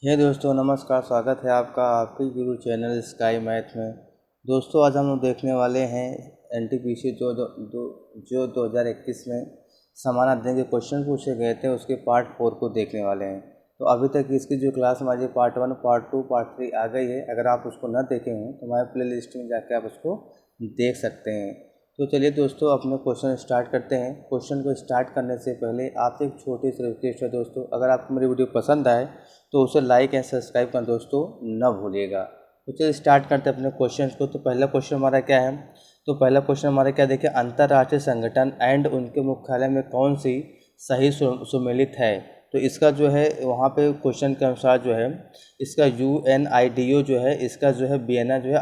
हे दोस्तों, नमस्कार। स्वागत है आपका आपके गुरु चैनल स्काई मैथ में। दोस्तों, आज हम लोग देखने वाले हैं एनटीपीसी जो 2021 में समानार्थन के क्वेश्चन पूछे गए थे उसके पार्ट 4 को देखने वाले हैं। तो अभी तक इसकी जो क्लास हमारी पार्ट 1, पार्ट 2, पार्ट 3 आ गई है। अगर आप उसको न देखे हैं तो हमारे प्ले लिस्ट में जाकर आप उसको देख सकते हैं। तो चलिए दोस्तों, अपने क्वेश्चन स्टार्ट करते हैं। क्वेश्चन को स्टार्ट करने से पहले आपसे एक छोटी सी रिक्वेस्ट है दोस्तों, अगर आपको मेरी वीडियो पसंद आए तो उसे लाइक एंड सब्सक्राइब करना दोस्तों न भूलिएगा। तो चलिए स्टार्ट करते हैं अपने क्वेश्चन को। तो पहला क्वेश्चन हमारा क्या है? तो पहला क्वेश्चन हमारा क्या, देखिए, अंतर्राष्ट्रीय संगठन एंड उनके मुख्यालय में कौन सी सही सुमेलित है? तो इसका जो है वहाँ पे क्वेश्चन के अनुसार जो है इसका UNIDO जो है, इसका जो है वियना जो है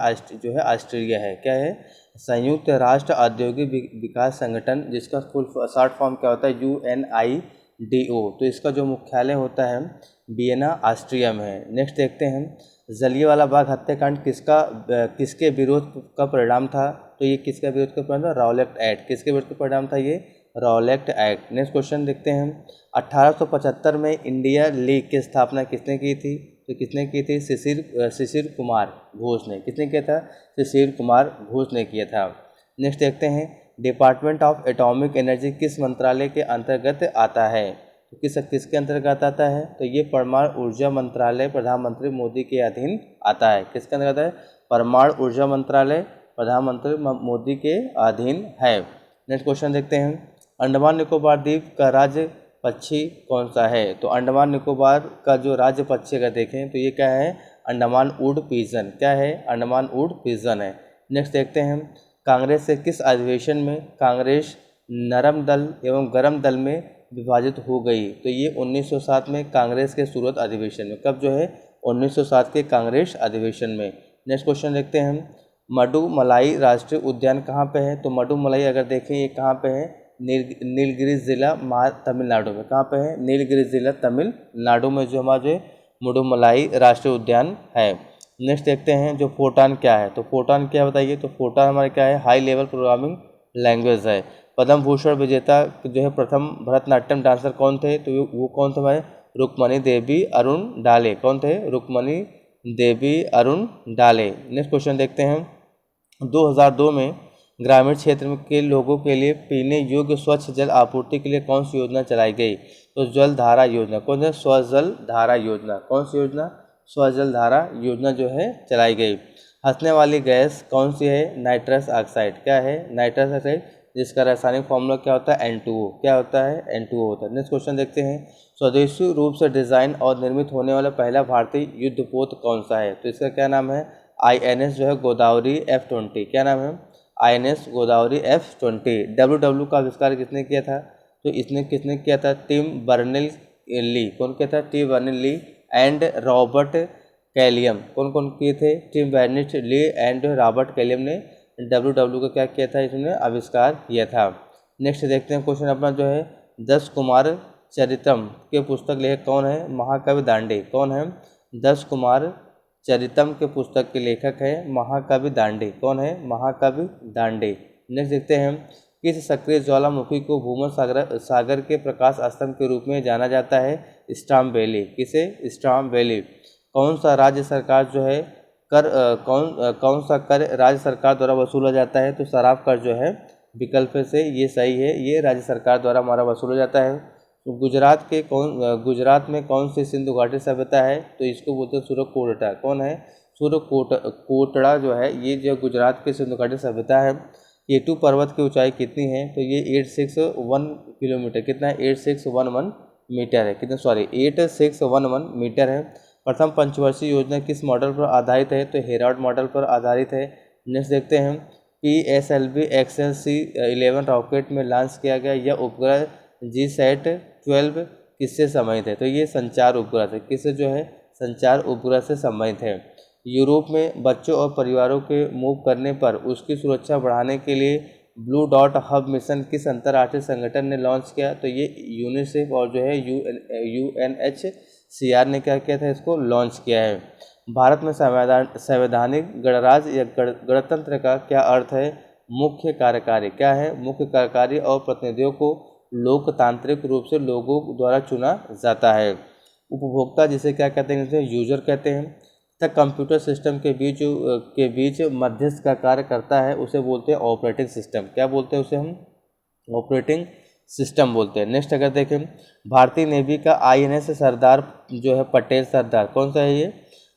ऑस्ट्रेलिया है। क्या है? संयुक्त राष्ट्र औद्योगिक विकास संगठन, जिसका फुल शॉर्ट फॉर्म क्या होता है? UNIDO। तो इसका जो मुख्यालय होता है वियना ऑस्ट्रिया में है। नेक्स्ट देखते हैं, जलियांवाला बाग हत्याकांड किसके विरोध का परिणाम था? तो ये किसका विरोध का परिणाम था? Rowlatt act. किसके विरोध का परिणाम था? ये रॉलेट एक्ट। नेक्स्ट क्वेश्चन देखते हैं, 1875 में इंडिया लीग की स्थापना किसने की थी? तो किसने की थी? शिशिर कुमार घोष ने। किसने किया था? शिशिर कुमार घोष ने किया था। नेक्स्ट देखते हैं, डिपार्टमेंट ऑफ एटॉमिक एनर्जी किस मंत्रालय के अंतर्गत आता है? तो किसके अंतर्गत आता है? तो ये परमाणु ऊर्जा मंत्रालय प्रधानमंत्री मोदी के अधीन आता है। किसके अंतर्गत है? परमाणु ऊर्जा मंत्रालय प्रधानमंत्री मोदी के अधीन है। नेक्स्ट क्वेश्चन देखते हैं, अंडमान निकोबार द्वीप का राज्य पक्षी कौन सा है? तो अंडमान निकोबार का जो राज्य पक्षी अगर देखें तो ये क्या है? Andaman would pigeon. क्या है? अंडमान वुड पिजन है। नेक्स्ट देखते हैं, कांग्रेस से किस अधिवेशन में कांग्रेस नरम दल एवं गरम दल में विभाजित हो गई? तो ये 1907 में कांग्रेस के सूरत अधिवेशन में। कब जो है? 1907 के कांग्रेस अधिवेशन में। नेक्स्ट क्वेश्चन देखते हैं, मडुमलाई राष्ट्रीय उद्यान कहाँ पे है? तो मडुमलाई अगर देखें ये कहाँ पे है? नीलगिरी जिला तमिलनाडु में। कहाँ पे है? नीलगिरी जिला तमिलनाडु में जो हमारा जो मडुमलाई राष्ट्रीय उद्यान है। नेक्स्ट देखते हैं, जो फोटान क्या है? तो फोटान क्या बताइए? तो फोटान हमारे क्या है? हाई लेवल प्रोग्रामिंग लैंग्वेज है। पद्म भूषण विजेता जो है प्रथम भरतनाट्यम डांसर कौन थे? तो वो कौन थे भाई? रुक्मणी देवी अरुण डाले। कौन थे? रुक्मणी देवी अरुण डाले। नेक्स्ट क्वेश्चन देखते हैं, 2002 में ग्रामीण क्षेत्र के लोगों के लिए पीने योग्य स्वच्छ जल आपूर्ति के लिए कौन सी योजना चलाई गई? तो जल धारा योजना। कौन है? स्वजल धारा योजना। कौन सी योजना? स्वजल धारा योजना जो है चलाई गई। हंसने वाली गैस कौन सी है? Nitrous oxide. क्या है? नाइट्रस ऑक्साइड, जिसका रासायनिक फॉर्मूला क्या होता है? N2O। क्या होता है? N2O होता है। नेक्स्ट क्वेश्चन देखते हैं, स्वदेशी रूप से डिजाइन और निर्मित होने वाला पहला भारतीय युद्धपोत कौन सा है? तो इसका क्या नाम है? INS जो है गोदावरी F20। क्या नाम है? INS Godavari F20। WW का आविष्कार किसने किया था? तो इसने किसने किया था? Tim Berners Lee. कौन किया था? Tim Berners Lee and Robert Cailliau. कौन कौन किए थे? Tim Berners Lee and Robert Cailliau ने WW का क्या किया था? इसने आविष्कार किया था। नेक्स्ट देखते हैं क्वेश्चन अपना जो है, 10 कुमार चरितम के पुस्तक लेखक कौन है? महाकवि दांडे। कौन है? 10 कुमार चरितम के पुस्तक के लेखक है महाकवि दांडे। कौन है? महाकवि दांडे। नेक्स्ट देखते हैं, किस सक्रिय ज्वालामुखी को भूमध्य सागर के प्रकाश स्तंभ के रूप में जाना जाता है? स्टाम वैली। किसे? स्टाम वैली। कौन सा राज्य सरकार जो है कौन सा कर राज्य सरकार द्वारा वसूला जाता है? तो शराब कर जो है विकल्प से ये सही है, ये राज्य सरकार द्वारा हमारा वसूला जाता है। तो गुजरात में कौन सी सिंधु घाटी सभ्यता है? तो इसको बोलते हैं सूर्यकोटड़ा। कौन है? सूर्यकोटड़ा जो है ये जो गुजरात की सिंधु घाटी सभ्यता है। केटू पर्वत की ऊंचाई कितनी है? तो ये 861 किलोमीटर। कितना है? 8611 मीटर है। कितना? सॉरी, 8611 मीटर है। प्रथम पंचवर्षीय योजना किस मॉडल पर आधारित है? तो हेराल्ड मॉडल पर आधारित है। नेक्स्ट देखते हैं, PSLV XLC-11 रॉकेट में लॉन्च किया गया यह उपग्रह GSAT-12 किससे संबंधित है? तो ये संचार उपग्रह से। किससे जो है? संचार उपग्रह से संबंधित है। यूरोप में बच्चों और परिवारों के मूव करने पर उसकी सुरक्षा बढ़ाने के लिए ब्लू डॉट हब मिशन किस अंतर्राष्ट्रीय संगठन ने लॉन्च किया? तो ये यूनिसेफ और जो है UNHCR ने क्या किया था? इसको लॉन्च किया है। भारत में संवैधानिक गणराज्य या गणतंत्र का क्या अर्थ है? मुख्य कार्यकारी। क्या है? मुख्य कार्यकारी और प्रतिनिधियों को लोकतांत्रिक रूप से लोगों द्वारा चुना जाता है। उपभोक्ता जिसे क्या कहते हैं, जिसे यूजर कहते हैं, तथा कंप्यूटर सिस्टम के बीच मध्यस्थ का कार्य करता है उसे बोलते हैं ऑपरेटिंग सिस्टम। क्या बोलते हैं उसे हम? ऑपरेटिंग सिस्टम बोलते हैं। नेक्स्ट अगर देखें, भारतीय नेवी का INS सरदार जो है पटेल सरदार, कौन सा है ये?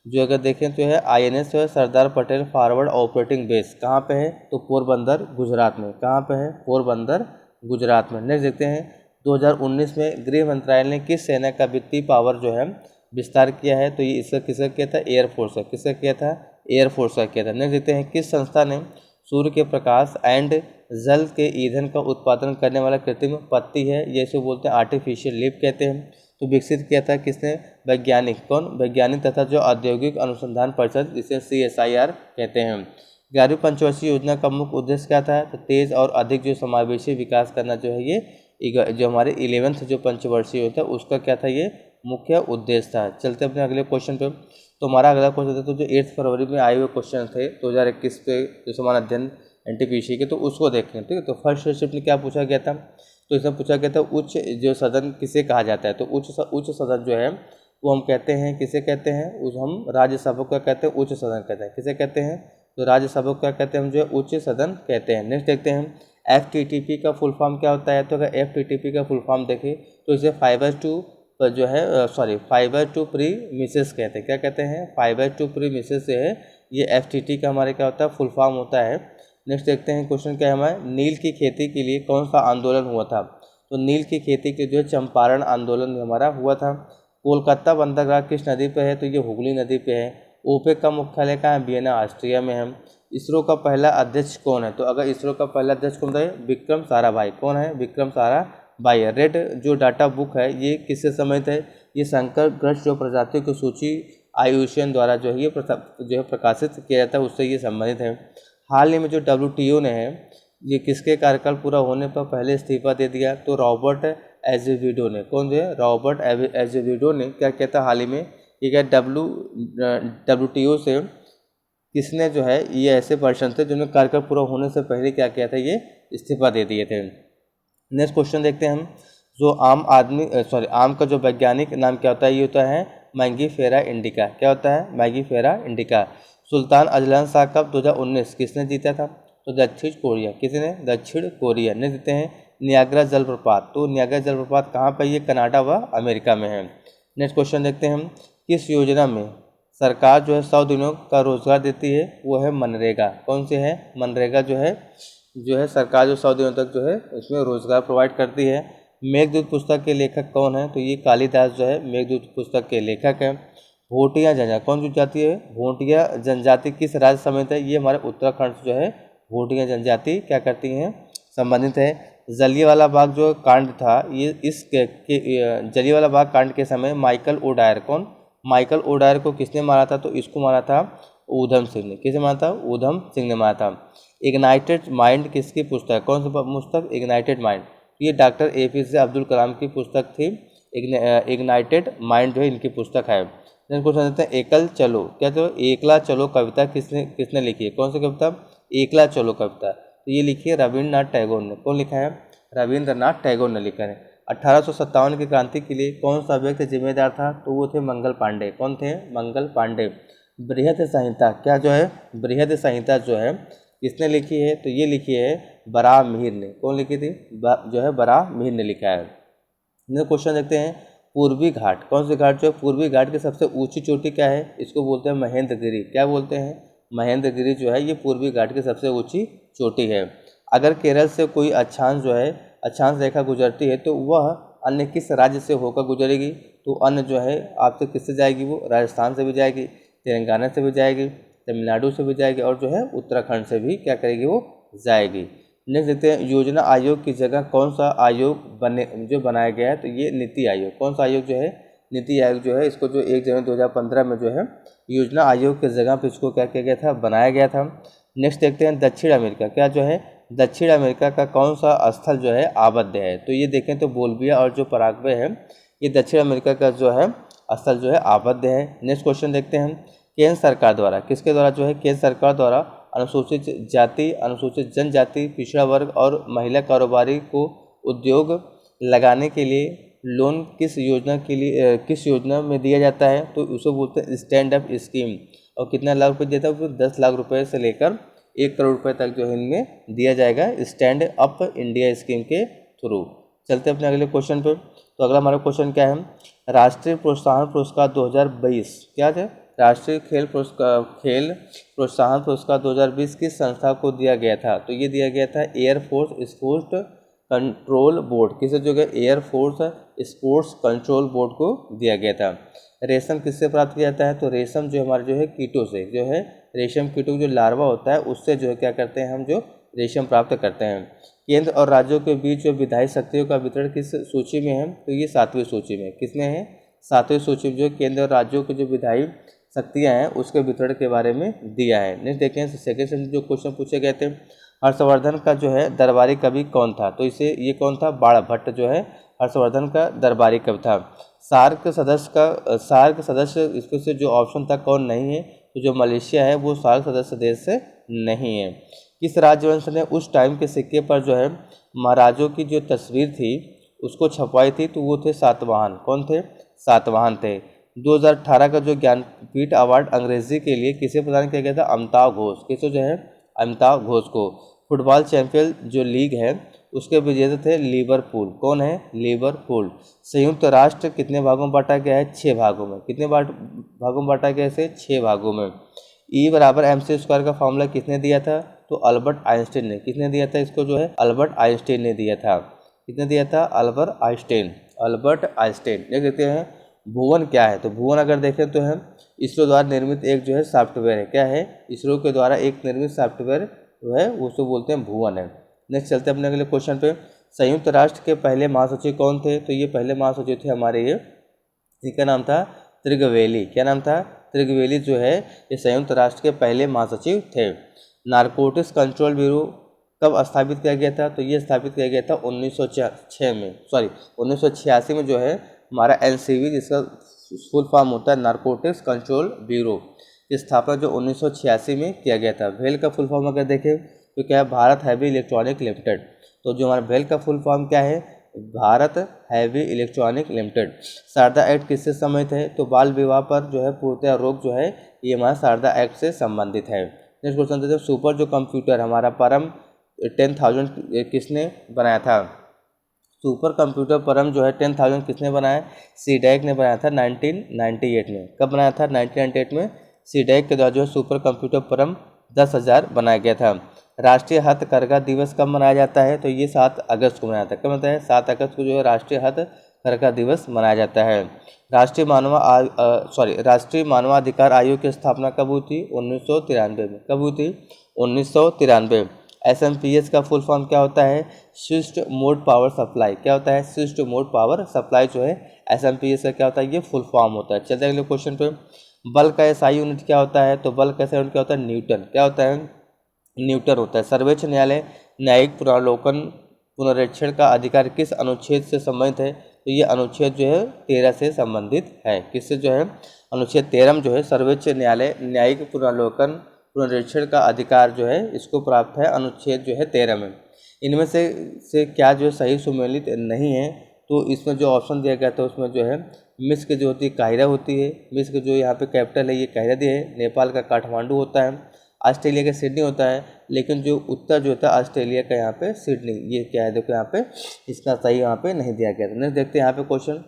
जो अगर देखें तो है INS जो है Sardar Patel forward operating base, कहाँ पे है? तो पोरबंदर गुजरात में। कहाँ पे है? पोरबंदर गुजरात में। नेक्स्ट देखते हैं, 2019 में गृह मंत्रालय ने किस सेना का वित्तीय पावर जो है विस्तार किया है? तो ये इसका किसका किया था? एयरफोर्स का। किसका किया था? एयरफोर्स का किया था। नेक्स्ट देखते हैं, किस संस्था ने सूर्य के प्रकाश एंड जल के ईंधन का उत्पादन करने वाला कृत्रिम पत्ती है, ये इसे बोलते हैं आर्टिफिशियल लिप कहते हैं, तो विकसित किया था किसने? वैज्ञानिक। कौन? वैज्ञानिक तथा जो औद्योगिक अनुसंधान परिषद, जिसे CSIR कहते हैं। 11वीं पंचवर्षीय योजना का मुख्य उद्देश्य क्या था? तो तेज और अधिक जो समावेशी विकास करना जो है, ये जो हमारे 11th जो पंचवर्षीय होता है उसका क्या था? ये मुख्य उद्देश्य था। चलते अपने अगले क्वेश्चन पे। तो हमारा अगला क्वेश्चन था, तो जो 8 फरवरी में आए हुए क्वेश्चन थे 2021 पे जो समान अध्ययन NTPC के, तो उसको देखें। ठीक है, तो फर्स्ट शिफ्ट में क्या पूछा गया था? तो इसमें पूछा गया था उच्च जो सदन किसे कहा जाता है? तो उच्च सदन जो है वो हम कहते हैं, किसे कहते हैं? उस हम राज्यसभा को कहते हैं उच्च सदन कहते हैं। किसे कहते हैं? तो राज्यसभा को क्या कहते हैं हम? जो है उच्च सदन कहते हैं। नेक्स्ट देखते हैं, FTTP का फुल फॉर्म क्या होता है? तो अगर FTTP का फुल फॉर्म देखें तो इसे फाइबर टू प्रीमिसेस कहते हैं। क्या कहते हैं? फाइबर टू प्रीमिसेस से है, ये FTT का हमारे क्या होता है? फुल फॉर्म होता है। नेक्स्ट देखते हैं, क्वेश्चन क्या है हमारे, नील की खेती के लिए कौन सा आंदोलन हुआ था? तो नील की खेती के जो है चंपारण आंदोलन हमारा हुआ था। कोलकाता बंदरगाह किस नदी पे है? तो ये हुगली नदी पे है। ओपेक का मुख्यालय कहाँ है? वियना ऑस्ट्रिया में है। इसरो का पहला अध्यक्ष कौन है? तो अगर इसरो का पहला अध्यक्ष कौन है? विक्रम साराभाई। कौन है? विक्रम साराभाई है। रेड जो डाटा बुक है ये किससे संबंधित है? ये संकटग्रस्त जो प्रजातियों की सूची IUCN द्वारा जो है ये प्रकाशित किया जाता है, उससे ये संबंधित है। हाल ही में जो WTO ने है, ये किसके कार्यकाल पूरा होने पर पहले इस्तीफा दे दिया? तो रॉबर्ट एजेविडो ने। कौन जो है? रॉबर्ट एजेविडो ने क्या किया था हाल ही में? ये क्या WTO से किसने जो है, ये ऐसे पर्सन थे जिन्होंने कार्यकाल पूरा होने से पहले क्या किया था? ये इस्तीफा दे दिए थे। नेक्स्ट क्वेश्चन देखते हैं हम, जो आम का जो वैज्ञानिक नाम क्या होता है? ये होता है मैंगीफेरा इंडिका। क्या होता है? Mangifera indica. Sultan Azlan Shah cup 2019 किसने जीता था? तो दक्षिण कोरिया। किसने? दक्षिण कोरिया ने जीते हैं। नियाग्रा जलप्रपात, तो नियाग्रा जलप्रपात कहाँ पर? ये कनाडा व अमेरिका में है। नेक्स्ट क्वेश्चन देखते हैं हम, किस योजना में सरकार जो है 100 दिनों का रोजगार देती है? वो है मनरेगा। कौन से है? मनरेगा जो है सरकार जो 100 दिनों तक जो है उसमें रोजगार प्रोवाइड करती है। मेघदूत पुस्तक के लेखक कौन है? तो ये कालिदास जो है मेघदूत पुस्तक के लेखक हैं। भोटिया जनजाति कौन सी जाति है? भोटिया जनजाति किस राज्य समेत है? ये हमारे उत्तराखंड से जो है भोटिया जनजाति क्या करती हैं? संबंधित है। जलियांवाला बाग जो कांड था, ये जलियांवाला बाग कांड के समय माइकल ओडायर, कौन? माइकल ओडायर को किसने मारा था? तो इसको मारा था ऊधम सिंह ने। किसे मारा था? ऊधम सिंह ने मारा था। इग्नाइटेड माइंड किसकी पुस्तक है? कौन सी पुस्तक? Ignited mind. ये डॉक्टर APJ अब्दुल कलाम की पुस्तक थी। इग्नाइटेड माइंड जो है इनकी पुस्तक है। इनको समझते हैं एकल चलो। क्या? तो एकला चलो कविता किसने लिखी है? कौन सी कविता? एकला चलो कविता। तो ये लिखी है रविन्द्रनाथ टैगोर ने। कौन लिखा है? रविन्द्रनाथ टैगोर ने लिखा है। 1857 की क्रांति के लिए कौन सा व्यक्ति जिम्मेदार था? तो वो थे मंगल पांडे। कौन थे? मंगल पांडे। बृहद संहिता क्या जो है? बृहद संहिता जो है किसने लिखी है? तो ये लिखी है बराह मीर ने। कौन लिखी थी? जो है बराह मीर ने लिखा है। क्वेश्चन देखते हैं, पूर्वी घाट, कौन से घाट जो है? पूर्वी घाट की सबसे ऊंची चोटी क्या है? इसको बोलते हैं महेंद्रगिरी। क्या बोलते हैं? महेंद्रगिरी जो है ये पूर्वी घाट की सबसे ऊंची चोटी है। अगर केरल से कोई अक्षांश जो है, अक्षांश रेखा गुजरती है तो वह अन्य किस राज्य से होकर गुजरेगी? तो अन्य जो है आपसे किससे जाएगी? वो राजस्थान से भी जाएगी, तेलंगाना से भी जाएगी, तमिलनाडु से भी जाएगी, और जो है उत्तराखंड से भी क्या करेगी? वो जाएगी। नेक्स्ट देखते हैं, योजना आयोग की जगह कौन सा आयोग बनाया गया है? तो ये नीति आयोग। कौन सा आयोग जो है? नीति आयोग जो है, इसको जो 1 जनवरी 2015 में जो है योजना आयोग की जगह पर इसको क्या किया गया था? बनाया गया था। नेक्स्ट देखते हैं, दक्षिण अमेरिका क्या जो है? दक्षिण अमेरिका का कौन सा स्थल जो है आबद्ध है? तो ये देखें तो बोल्विया और जो पराग्वे है ये दक्षिण अमेरिका का जो है स्थल जो है आबद्ध है। नेक्स्ट क्वेश्चन देखते हैं, केंद्र सरकार द्वारा, किसके द्वारा जो है? केंद्र सरकार द्वारा अनुसूचित जाति, अनुसूचित जनजाति, पिछड़ा वर्ग और महिला कारोबारी को उद्योग लगाने के लिए लोन किस योजना के लिए किस योजना में दिया जाता है, तो उसे बोलते हैं स्टैंड अप स्कीम। और कितना लाख रुपये देता है, वो 10 लाख रुपये से लेकर 1 करोड़ रुपये तक जो है इनमें दिया जाएगा स्टैंड अप इंडिया स्कीम के थ्रू। चलते हैं अपने अगले क्वेश्चन पे। तो अगला हमारा क्वेश्चन क्या है, राष्ट्रीय प्रोत्साहन पुरस्कार 2022 क्या है, राष्ट्रीय खेल प्रोत्साहन पुरस्कार 2020 किस संस्था को दिया गया था, तो ये दिया गया था एयरफोर्स स्पोर्ट्स कंट्रोल बोर्ड, किसे जो है एयरफोर्स स्पोर्ट्स कंट्रोल बोर्ड को दिया गया था। रेशम किससे प्राप्त किया जाता है, तो रेशम जो हमारे जो है कीटों से, जो है रेशम कीटों जो लार्वा होता है उससे जो है क्या करते हैं हम, जो रेशम प्राप्त करते हैं। केंद्र और राज्यों के बीच जो विधायी शक्तियों का वितरण किस सूची में है, तो ये 7वीं सूची में, किसमें है, 7वीं सूची में जो केंद्र और राज्यों के जो विधायी शक्तियाँ हैं उसके वितरण के बारे में दिया है। नेक्स्ट देखें सेकंड से जो क्वेश्चन पूछे गए थे, हर्षवर्धन का जो है दरबारी कवि कौन था, तो इसे ये कौन था, बाणभट्ट जो है हर्षवर्धन का दरबारी कवि था। सार्क सदस्य इसको से जो ऑप्शन था कौन नहीं है, तो जो मलेशिया है वो सार्क सदस्य देश से नहीं है। किस राजवंश ने उस टाइम के सिक्के पर जो है महाराजों की जो तस्वीर थी उसको छपवाई थी, तो वो थे सातवाहन, कौन थे, सातवाहन थे। 2018 का जो ज्ञानपीठ अवार्ड अंग्रेजी के लिए किसे प्रदान किया गया था, अमिताभ घोष, किसे जो है अमिताभ घोष को। फुटबॉल चैंपियन जो लीग है उसके विजेता थे लिवरपूल, कौन है, लिवरपूल। संयुक्त राष्ट्र कितने भागों में बांटा गया है, 6 भागों में, कितने भागों में बांटा गया है, 6 भागों में। E बराबर MC² का फॉर्मूला किसने दिया था, तो अल्बर्ट आइंस्टीन ने, किसने दिया था इसको, जो है अल्बर्ट आइंस्टीन ने दिया था, किसने दिया था, अल्बर्ट आइंस्टीन। देख देखते हैं भुवन क्या है, तो भुवन अगर देखें तो है इसरो द्वारा निर्मित एक जो है सॉफ्टवेयर है, क्या है, इसरो के द्वारा एक निर्मित सॉफ्टवेयर जो है उसको बोलते हैं भुवन है। नेक्स्ट चलते हैं अपने अगले क्वेश्चन पे। संयुक्त राष्ट्र के पहले महासचिव कौन थे, तो ये पहले महासचिव थे हमारे ये, इनका नाम था त्रिगवेली, क्या नाम था, त्रिगवेली जो है ये संयुक्त राष्ट्र के पहले महासचिव थे। नारकोटिक्स कंट्रोल ब्यूरो कब स्थापित किया गया था, तो ये स्थापित किया गया था 1986 में जो है हमारा NCB, जिसका फुल फॉर्म होता है नारकोटिक्स कंट्रोल ब्यूरो, की स्थापना जो 1986 में किया गया था। भेल का फुल फॉर्म अगर देखें तो क्या है, भारत हैवी इलेक्ट्रॉनिक लिमिटेड। तो जो हमारा भेल का फुल फॉर्म क्या है, Bharat heavy electronic limited. Sarda act किससे संबंधित है, तो बाल विवाह पर जो है पूर्णतया रोक जो है ये हमारा शारदा एक्ट से संबंधित है। नेक्स्ट क्वेश्चन देते हैं, सुपर जो कंप्यूटर हमारा परम 10,000 किसने बनाया था, सुपर कंप्यूटर परम जो है 10,000 किसने बनाया, CDAC ने बनाया था 1998 में। कब बनाया था, 1998 में CDAC के द्वारा जो है सुपर कंप्यूटर परम 10,000 बनाया गया था। राष्ट्रीय हथकरघा दिवस कब मनाया जाता है, तो ये 7 अगस्त को मनाया जाता है। कब मनाता है, 7 अगस्त को जो है राष्ट्रीय हथकरघा दिवस मनाया जाता है। राष्ट्रीय मानवाधिकार आयोग की स्थापना कब हुई थी, 1993 में। कब हुई थी, 1993। SMPS का फुल फॉर्म क्या होता है, स्विच्ड मोड पावर सप्लाई, क्या होता है, स्विच्ड मोड पावर सप्लाई जो है SMPS का क्या होता है, ये फुल फॉर्म होता है। चलते हैं अगले क्वेश्चन पे। बल का SI यूनिट क्या होता है, तो बल का SI यूनिट क्या होता है, न्यूटन, क्या होता है, न्यूटन होता है। सर्वोच्च न्यायालय न्यायिक पुनरीक्षण का अधिकार किस अनुच्छेद से संबंधित है, तो ये अनुच्छेद जो है 13 से संबंधित है। किससे जो है, अनुच्छेद 13 जो है सर्वोच्च न्यायालय न्यायिक पुनरीक्षण का अधिकार जो है इसको प्राप्त है अनुच्छेद जो है 13 में। इनमें से क्या जो सही सुमेलित नहीं है, तो इसमें जो ऑप्शन दिया गया था उसमें जो है मिस्र जो होती है काहिरा होती है, मिस्र जो यहाँ पे कैपिटल है ये काहिरा दी है, नेपाल का काठमांडू होता है, ऑस्ट्रेलिया का सिडनी होता है, लेकिन जो उत्तर जो होता है ऑस्ट्रेलिया का यहाँ पे सिडनी, ये क्या है देखो यहाँ पे इसका सही यहाँ पे नहीं दिया गया था। नेक्स्ट देखते हैं यहाँ पे क्वेश्चन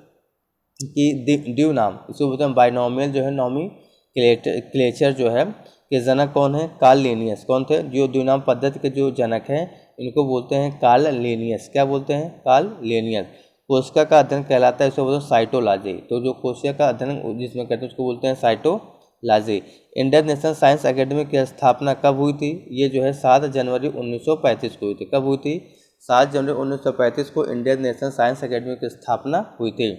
कि ड्यू नाम, इसको बोलते हैं बाइनोमियल जो है नॉमेनक्लेचर जो है के जनक कौन है, कार्ल लिनियस। कौन थे, जो द्विनाम पद्धति के जो जनक हैं इनको बोलते हैं कार्ल लिनियस। क्या बोलते हैं, कार्ल लिनियस। कोशिका का अध्ययन कहलाता है, इसको बोलते हैं साइटोलॉजी। तो जो कोशिका का अध्ययन जिसमें करते हैं उसको बोलते हैं cytology. Indian national science academy की स्थापना कब हुई थी, ये जो है 7 जनवरी 1935 को हुई थी। कब हुई थी, 7 जनवरी 1935 को इंडियन नेशनल साइंस एकेडमी की स्थापना हुई थी।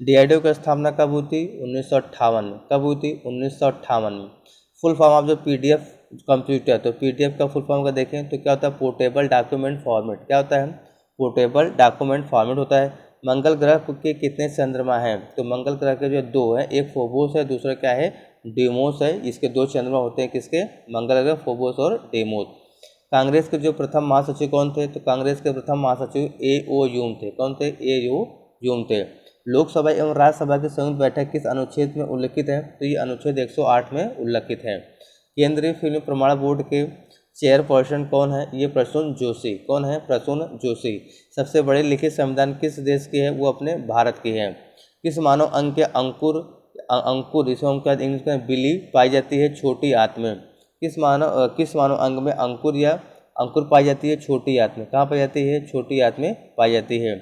DRDO की स्थापना कब हुई थी, 1958 में। कब हुई थी, 1958 में। फुल फॉर्म ऑफ जो PDF कंप्यूटर, तो PDF का फुल फॉर्म का देखें तो क्या होता है, पोर्टेबल डॉक्यूमेंट फॉर्मेट। क्या होता है, पोर्टेबल डॉक्यूमेंट फॉर्मेट होता है। मंगल ग्रह के कितने चंद्रमा हैं, तो मंगल ग्रह के जो 2 है, एक फोबोस है दूसरा क्या है, डेमोस है। इसके 2 चंद्रमा होते हैं, किसके, मंगल ग्रह, फोबोस और डेमोस। कांग्रेस के जो प्रथम महासचिव कौन थे, तो कांग्रेस के प्रथम महासचिव AO ह्यूम थे। कौन थे, AO जून थे। लोकसभा एवं राज्यसभा की संयुक्त बैठक किस अनुच्छेद में उल्लिखित है? तो ये अनुच्छेद 108 में उल्लिखित है। केंद्रीय फिल्म प्रमाण बोर्ड के चेयरपर्सन कौन है? ये प्रसून जोशी। कौन है? प्रसून जोशी। सबसे बड़े लिखित संविधान किस देश की है? वो अपने भारत की है। किस मानव अंग के अंकुर जिसे हम कहते हैं इंग्लिश में बिली पाई जाती है छोटी आंत में? किस मानव अंग में अंकुर पाई जाती है? छोटी आंत में। कहाँ पाई जाती है? छोटी आंत में पाई जाती है।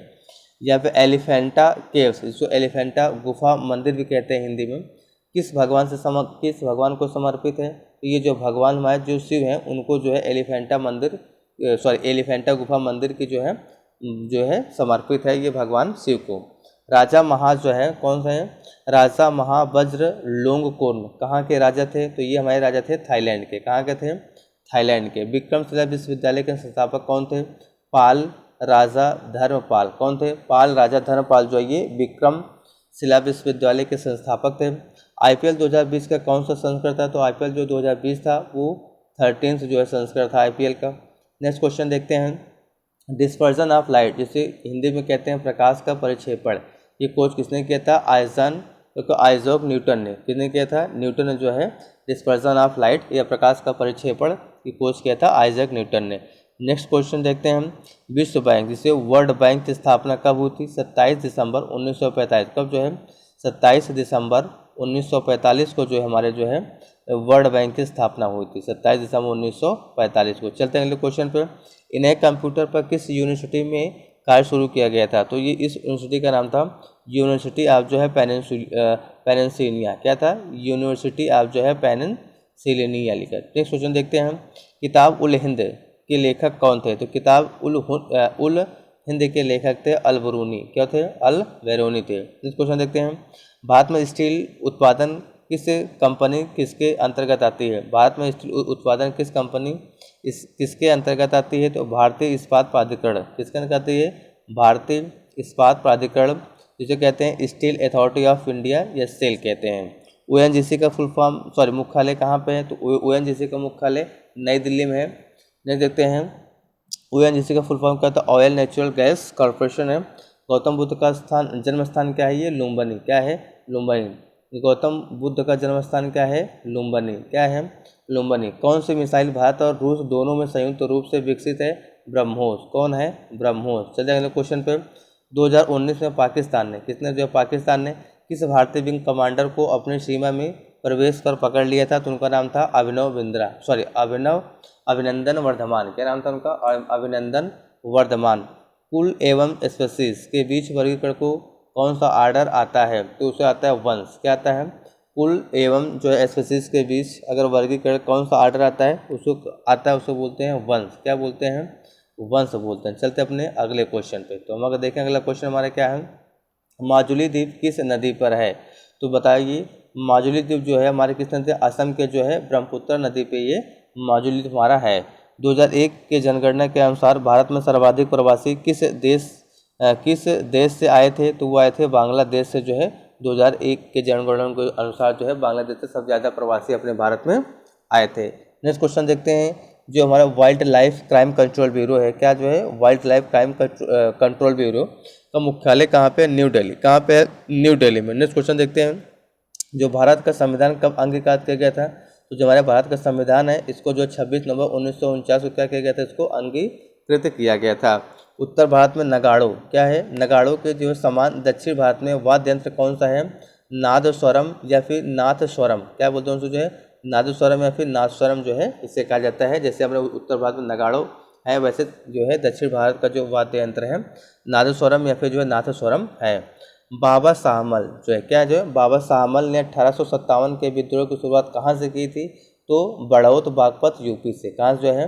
यहाँ पे एलिफेंटा केव्स, इसको एलिफेंटा गुफा मंदिर भी कहते हैं हिंदी में, किस भगवान को समर्पित है? तो ये जो भगवान हमारे जो शिव हैं उनको जो है एलिफेंटा गुफा मंदिर की जो है समर्पित है ये भगवान शिव को। राजा महा जो है कौन सा है? राजा महावज्र लोंगकोर्न कहाँ के राजा थे? तो ये हमारे राजा थे थाईलैंड के। कहाँ के थे? थाईलैंड के। विक्रमशिला विश्वविद्यालय के संस्थापक कौन थे? पाल राजा धर्मपाल। कौन थे? पाल राजा धर्मपाल जो है ये विक्रमशिला विश्वविद्यालय के संस्थापक थे। IPL 2020 का कौन सा संस्करण था? तो IPL जो 2020 था वो 13th जो है संस्करण था IPL का। नेक्स्ट क्वेश्चन देखते हैं। डिस्पर्जन ऑफ लाइट जिसे हिंदी में कहते हैं प्रकाश का परिक्षेपण, ये खोज किसने किया था? आइजैक न्यूटन ने। किसने किया था? न्यूटन ने जो है डिस्पर्जन ऑफ लाइट या प्रकाश का परिक्षेपण की खोज किया था आइजैक न्यूटन ने। नेक्स्ट क्वेश्चन देखते हैं हम। विश्व बैंक जिसे वर्ल्ड बैंक की स्थापना कब हुई थी? 27 दिसंबर 1945। कब जो है? 27 दिसंबर 1945 को जो है हमारे जो है वर्ल्ड बैंक की स्थापना हुई थी 27 दिसंबर 1945 को। चलते हैं अगले क्वेश्चन पे। इन्हें कंप्यूटर पर किस यूनिवर्सिटी में कार्य शुरू किया गया था? तो ये इस यूनिवर्सिटी का नाम था यूनिवर्सिटी ऑफ जो है पेनिनसिलिया। क्या था? यूनिवर्सिटी ऑफ जो है पेनिनसिलिया लिखा। नेक्स्ट क्वेश्चन देखते हैं हम। किताब उल हिंद के लेखक कौन थे? तो किताब उल हिंद के लेखक थे अल-बरूनी। क्या थे? अल-बरूनी थे। नेक्स्ट क्वेश्चन देखते हैं। भारत में स्टील उत्पादन किसके अंतर्गत आती है? भारत में स्टील उत्पादन किसके अंतर्गत आती है? तो भारतीय इस्पात प्राधिकरण। किसके अंतर्गत आती है? भारतीय इस्पात प्राधिकरण जिसे कहते हैं स्टील अथॉरिटी ऑफ इंडिया या सेल कहते हैं। ONGC का फुल फॉर्म मुख्यालय कहाँ पे है? तो ONGC का मुख्यालय नई दिल्ली में है। नेक्स्ट देखते हैं। ONGC का फुल फॉर्म क्या था? ऑयल नेचुरल गैस कॉरपोरेशन है। गौतम बुद्ध का जन्म स्थान क्या है? ये लुम्बिनी। क्या है? लुम्बिनी। गौतम बुद्ध का जन्म स्थान क्या है? लुम्बिनी। क्या है? लुम्बिनी। कौन सी मिसाइल भारत और रूस दोनों में संयुक्त रूप से विकसित है? ब्रह्मोस। कौन है? ब्रह्मोस। चलिए अगले क्वेश्चन पे। 2019 में पाकिस्तान ने किस भारतीय विंग कमांडर को अपनी सीमा में प्रवेश कर पकड़ लिया था? तो उनका नाम था अभिनंदन वर्धमान। क्या नाम था उनका? अभिनंदन वर्धमान। कुल एवं स्पीशीज के बीच वर्गीकरण को कौन सा आर्डर आता है? तो उसे आता है वंश। क्या आता है? कुल एवं जो है स्पीशीज के बीच अगर वर्गीकरण कौन सा आर्डर आता है उसको बोलते हैं वंश। क्या बोलते हैं? वंश बोलते हैं। चलते अपने अगले क्वेश्चन पे। तो हम अगर देखें अगला क्वेश्चन हमारा क्या है? माजुली द्वीप किस नदी पर है? तो बताइए माजुली द्वीप जो है हमारे किस नदी? असम के जो है ब्रह्मपुत्र नदी पे ये माजुली द्वीप हमारा है। 2001 के जनगणना के अनुसार भारत में सर्वाधिक प्रवासी किस देश से आए थे? तो वो आए थे बांग्लादेश से जो है 2001 के जनगणना के अनुसार जो है बांग्लादेश से सबसे ज़्यादा प्रवासी अपने भारत में आए थे। नेक्स्ट क्वेश्चन देखते हैं। जो हमारा wild life crime control bureau है, क्या जो है wild life crime control bureau का मुख्यालय कहाँ पे? न्यू दिल्ली। कहाँ पे? न्यू दिल्ली में। नेक्स्ट क्वेश्चन देखते हैं। जो भारत का संविधान कब अंगीकार किया गया था? तो जो हमारे भारत का संविधान है इसको जो 26 नवंबर 1949 को क्या किया गया था? इसको अंगीकृत किया गया था। उत्तर भारत में नगाड़ो क्या है? नगाड़ो के जो समान दक्षिण भारत में वाद्य यंत्र कौन सा है? नादस्वरम या फिर नाथस्वरम। क्या बोलते हैं उसको? जो है नादस्वरम या फिर नादस्वरम जो है इसे कहा जाता है। जैसे हमारे उत्तर भारत में नगाड़ो है वैसे जो है दक्षिण भारत का जो वाद्य यंत्र है नादस्वरम या फिर जो है नाथस्वरम है। बाबा शाहमल जो है क्या जो है बाबा शाहमल ने 1857 के विद्रोह की शुरुआत कहाँ से की थी? तो बड़ौत बागपत यूपी से। कहाँ जो है?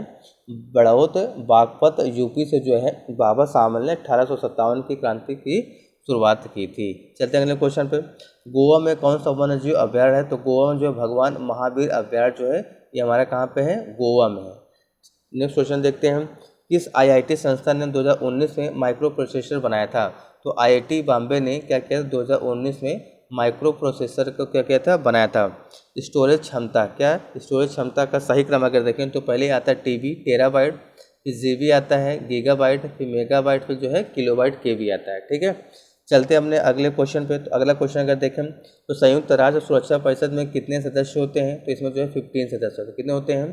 बड़ौत बागपत यूपी से जो है बाबा शाहमल ने 1857 की क्रांति की शुरुआत की थी। चलते हैं अगले क्वेश्चन पे। गोवा में कौन सा वन्य जीव अभयारण्य है? तो गोवा में जो भगवान महावीर अभयारण्य जो है ये हमारा कहाँ पे है? गोवा में है। नेक्स्ट क्वेश्चन देखते हैं। किस IIT संस्थान ने 2019 में माइक्रो प्रोसेसर बनाया था? तो IIT बॉम्बे ने क्या किया 2019 में माइक्रो प्रोसेसर को क्या किया था? बनाया था। स्टोरेज क्षमता क्या? स्टोरेज क्षमता का सही क्रम अगर देखें तो पहले आता है TB टेराबाइट, फिर GB आता है गीगाबाइट, फिर मेगाबाइट, फिर जो है किलोबाइट KB आता है। ठीक है। चलते हमने अगले क्वेश्चन पे। तो अगला क्वेश्चन अगर देखें तो संयुक्त राष्ट्र सुरक्षा परिषद में कितने सदस्य होते हैं, तो इसमें जो है 15 सदस्य होते हैं। कितने होते हैं?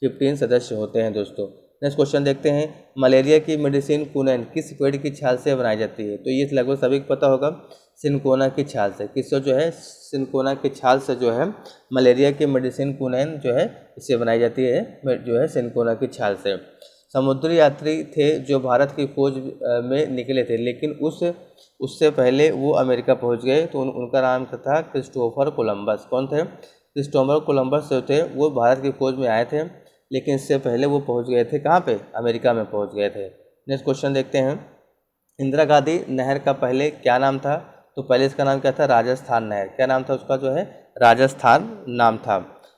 15 सदस्य होते हैं दोस्तों। नेक्स्ट क्वेश्चन देखते हैं, मलेरिया की मेडिसिन कुनैन किस पेड़ की छाल से बनाई जाती है? तो ये लगभग सभी को पता होगा, सिनकोना की छाल से। किससे जो है? सिनकोना की छाल से जो है मलेरिया की मेडिसिन कुनैन जो है इससे बनाई जाती है, जो है सिनकोना की छाल से। समुद्री यात्री थे जो भारत की खोज में निकले थे, लेकिन उससे पहले वो अमेरिका पहुंच गए, तो उनका नाम था क्रिस्टोफर कोलंबस। कौन थे? क्रिस्टोफर कोलंबस जो थे वो भारत की खोज में आए थे, लेकिन इससे पहले वो पहुंच गए थे कहाँ पे? अमेरिका में पहुंच गए थे। नेक्स्ट क्वेश्चन देखते हैं, इंदिरा गांधी नहर का पहले क्या नाम था? तो पहले इसका नाम क्या था? राजस्थान नहर। क्या नाम था उसका? जो है राजस्थान नाम था।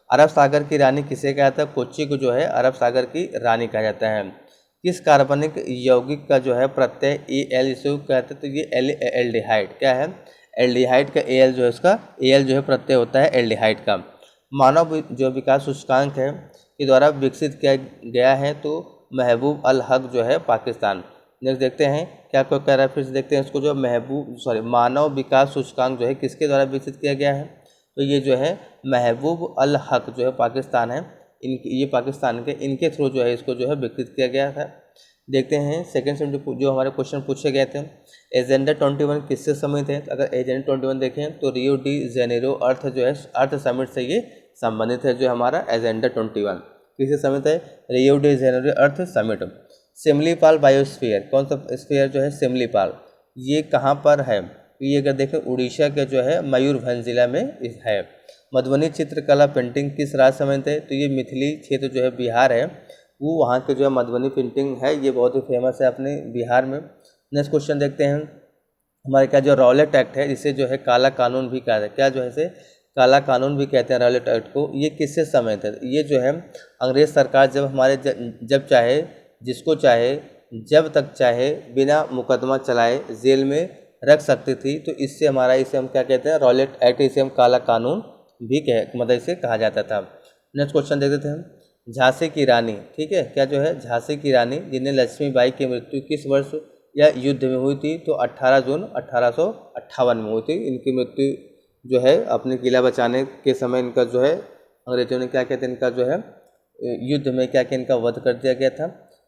अरब सागर की रानी किसे कहा जाता है? कोच्चि को जो है अरब सागर की रानी कहा जाता है। किस कार्बनिक यौगिक का जो है प्रत्यय एल जिसे कहते हैं? तो ये एल्डिहाइड। क्या है? एल्डिहाइड का एल जो है इसका एल जो है प्रत्यय होता है एल्डिहाइड का। मानव जो विकास सूचकांक है के द्वारा विकसित किया गया है, तो महबूब अल हक जो है पाकिस्तान। नेक्स्ट देखते हैं क्या कोई कह रहा है, फिर से देखते हैं इसको। जो मानव विकास सूचकांक जो है किसके द्वारा विकसित किया गया है? तो ये जो है महबूब अल हक जो है पाकिस्तान है, ये पाकिस्तान के इनके थ्रू जो है इसको जो है विकसित किया गया था। देखते हैं सेकंड से जो हमारे क्वेश्चन पूछे गए थे, एजेंडा 21 किससे संबंधित है? तो अगर एजेंडा 21 देखें तो रियो डी जेनेरो अर्थ जो है अर्थ समिट से ये संबंधित है। जो हमारा एजेंडा 21 किससे संबंधित है? रियो डी जेनेरो अर्थ समिट। सिमलीपाल बायोस्फीयर, कौन सा स्फीयर जो है सिमलीपाल, ये कहाँ पर है? ये अगर देखें उड़ीसा के जो है मयूरभंज जिला में है। मधुबनी चित्रकला पेंटिंग किस राज्य से संबंधित है? तो ये मिथिली क्षेत्र जो है बिहार है, वो वहाँ के जो है मधुबनी पेंटिंग है, ये बहुत ही फेमस है अपने बिहार में। नेक्स्ट क्वेश्चन देखते हैं, हमारे क्या जो रॉलेट एक्ट है, इसे जो है काला कानून भी कहा जाता है। क्या जो है इसे काला कानून भी कहते हैं रॉलेट एक्ट को। ये किससे संबंधित है? ये जो है अंग्रेज सरकार जब हमारे जब चाहे जिसको चाहे जब तक चाहे बिना मुकदमा चलाए जेल में रख सकती थी, तो इससे हमारा इसे हम क्या कहते हैं? रॉलेट एक्ट, इसे हम काला कानून भी मतलब इसे कहा जाता था। नेक्स्ट क्वेश्चन देख देते हैं, झांसी की रानी, ठीक है, क्या जो है झांसी की रानी जिन्हें लक्ष्मीबाई की मृत्यु किस वर्ष या युद्ध में हुई थी? तो 18 जून 1858 में हुई थी इनकी मृत्यु। जो है अपने किला बचाने के समय इनका जो है अंग्रेजों ने क्या कहते हैं इनका जो है युद्ध में क्या क्या इनका वध कर दिया गया था।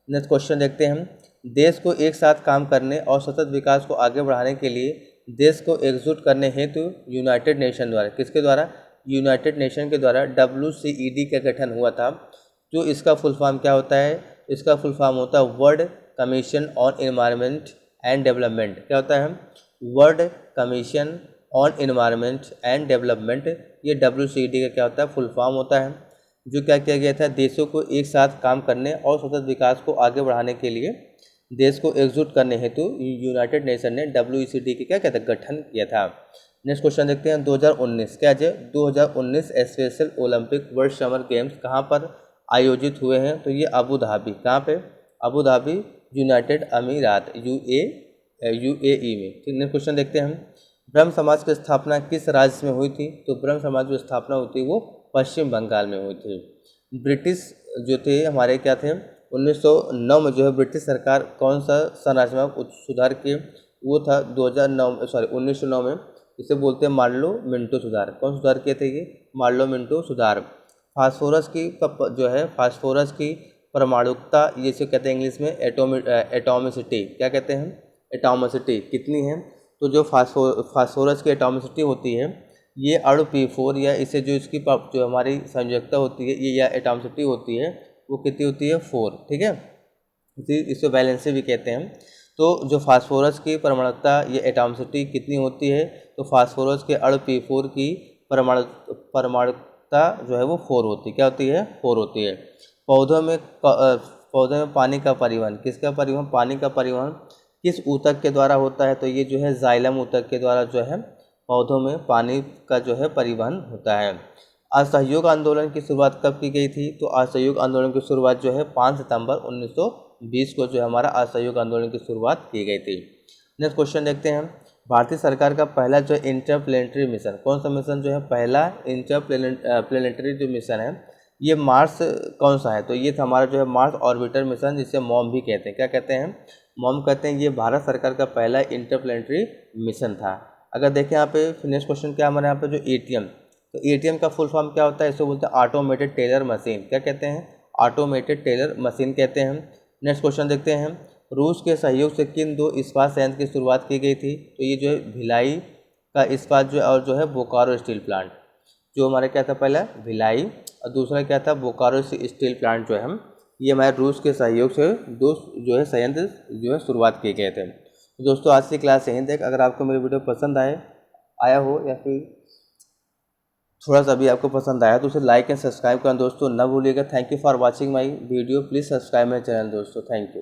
नेक्स्ट क्वेश्चन देखते हैं हम, देश को एक साथ काम करने और सतत विकास को आगे बढ़ाने के लिए देश को एकजुट करने हेतु यूनाइटेड नेशन द्वारा, किसके द्वारा? यूनाइटेड नेशन के द्वारा WCED का गठन हुआ था। जो इसका फुल फॉर्म क्या होता है? इसका फुल फॉर्म होता है world commission on environment and development. क्या होता है? World commission on environment and development. ये WCED का क्या होता है? फुल फॉर्म होता है। जो क्या किया गया था? देशों को एक साथ काम करने और सतत विकास को आगे बढ़ाने के लिए देश को एकजुट करने हेतु यूनाइटेड नेशन ने WCED की क्या कहते हैं गठन किया था। नेक्स्ट क्वेश्चन देखते हैं, 2019 क्या है? 2019 special Olympic world summer games कहाँ पर आयोजित हुए हैं? तो ये अबू धाबी, कहाँ पे? अबू धाबी यूनाइटेड अमीरात UAE में। ठीक, नेक्स्ट क्वेश्चन देखते हैं हम, ब्रह्म समाज की स्थापना किस राज्य में हुई थी? तो ब्रह्म समाज की स्थापना हुई थी वो पश्चिम बंगाल में हुई थी। ब्रिटिश जो थे हमारे क्या थे 1909 में जो है ब्रिटिश सरकार कौन सा संरचनात्मक सुधार के वो था 1909 में, इसे बोलते हैं मार्लो मिंटो सुधार। कौन सुधार किए थे? ये मार्लो मिंटो सुधार। फास्फोरस की जो है फास्फोरस की परमाणुकता, ये इसे कहते हैं इंग्लिश में एटॉमिसिटी। क्या कहते हैं? एटॉमिसिटी कितनी है? तो जो फास्फोरस की एटॉमिसिटी होती है ये अणु P4 या इसे जो इसकी जो हमारी संयोजकता होती है ये या एटॉमिसिटी होती है वो कितनी होती है? 4। ठीक है, इसे वैलेंसी भी कहते हैं। तो जो फास्फोरस की परमाणुकता ये एटॉमिसिटी कितनी होती है? तो फास्फोरस के अणु P4 की परमाणुकता जो है वो 4 होती है। क्या होती है? 4 होती है। पौधों में पानी का परिवहन, किसका परिवहन? पानी का परिवहन किस ऊतक के द्वारा होता है? तो ये जो है जाइलम ऊतक के द्वारा जो है पौधों में पानी का जो है परिवहन होता है। असहयोग आंदोलन की शुरुआत कब की गई थी? तो असहयोग आंदोलन की शुरुआत जो है 5 सितंबर 1920 को जो है हमारा असहयोग आंदोलन की शुरुआत की गई थी। नेक्स्ट क्वेश्चन देखते हैं, भारतीय सरकार का पहला जो इंटरप्लेनेटरी मिशन, कौन सा मिशन जो है पहला इंटरप्लेनेटरी जो मिशन है ये मार्स कौन सा है? तो ये था हमारा जो है मार्स ऑर्बिटर मिशन, जिसे मॉम भी कहते हैं। क्या कहते हैं? मॉम कहते हैं ये भारत सरकार का पहला इंटरप्लेनेटरी मिशन था। अगर देखें यहाँ पे नेक्स्ट क्वेश्चन क्या हमारे यहाँ पे जो एटीएम, तो एटीएम का फुल फॉर्म क्या होता है, इसको बोलते हैं ऑटोमेटेड टेलर मशीन। क्या कहते हैं, ऑटोमेटेड टेलर मशीन कहते हैं। नेक्स्ट क्वेश्चन देखते हैं, रूस के सहयोग से किन दो इस्पात संयंत्र की शुरुआत की गई थी। तो ये जो है भिलाई का इस्पात जो है और जो है बोकारो स्टील प्लांट, जो हमारा क्या था पहला भिलाई और दूसरा क्या था बोकारो स्टील प्लांट जो है ये हमारे रूस के सहयोग से दो जो है संयंत्र जो है शुरुआत किए गए थे। तो दोस्तों आज की क्लास यहीं तक। अगर आपको मेरी वीडियो पसंद आया हो या फिर थोड़ा सा भी आपको पसंद आया तो उसे लाइक एंड सब्सक्राइब करना दोस्तों ना भूलिएगा। Thank you for watching my video. Please subscribe my channel दोस्तों। Thank you.